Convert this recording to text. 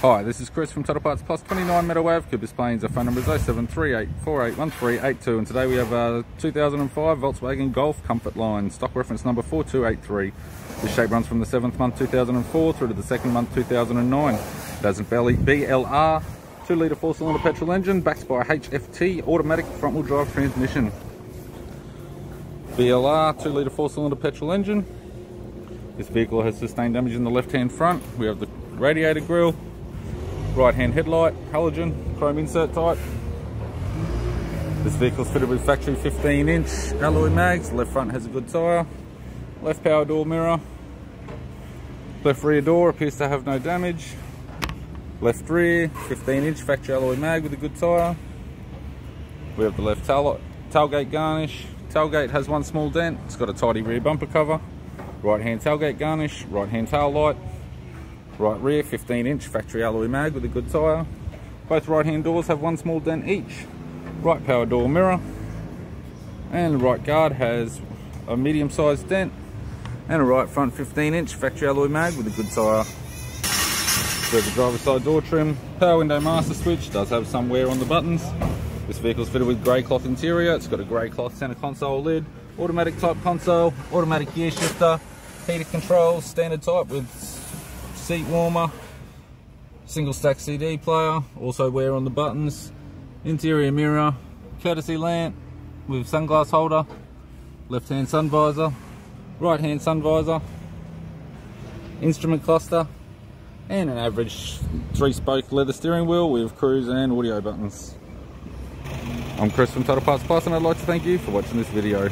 Hi, this is Chris from Total Parts Plus 29 Meadow Ave, Cooper's Plains. Our phone number is 0738481382, and today we have a 2005 Volkswagen Golf Comfortline, stock reference number 4283. This shape runs from the 7th month 2004 through to the 2nd month 2009. It has a BLR 2 litre 4-cylinder petrol engine backed by a HFT automatic front wheel drive transmission. BLR 2 litre 4-cylinder petrol engine. This vehicle has sustained damage in the left hand front. We have the radiator grille, right hand headlight, halogen, chrome insert type. This vehicle is fitted with factory 15-inch alloy mags. Left front has a good tyre. Left power door mirror. Left rear door appears to have no damage. Left rear 15-inch factory alloy mag with a good tyre. We have the left tailgate garnish. Tailgate has one small dent. It's got a tidy rear bumper cover. Right hand tailgate garnish. Right hand tail light. Right rear 15-inch factory alloy mag with a good tyre. Both right hand doors have one small dent each. Right power door mirror. And the right guard has a medium sized dent. And a right front 15-inch factory alloy mag with a good tyre. There's the driver's side door trim. Power window master switch, does have some wear on the buttons. This vehicle is fitted with grey cloth interior. It's got a grey cloth centre console lid. Automatic type console. Automatic gear shifter. Heated controls, standard type with seat warmer, single stack CD player, also wear on the buttons, interior mirror, courtesy lamp with sunglass holder, left hand sun visor, right hand sun visor, instrument cluster, and an average 3-spoke leather steering wheel with cruise and audio buttons. I'm Chris from Total Parts Plus, and I'd like to thank you for watching this video.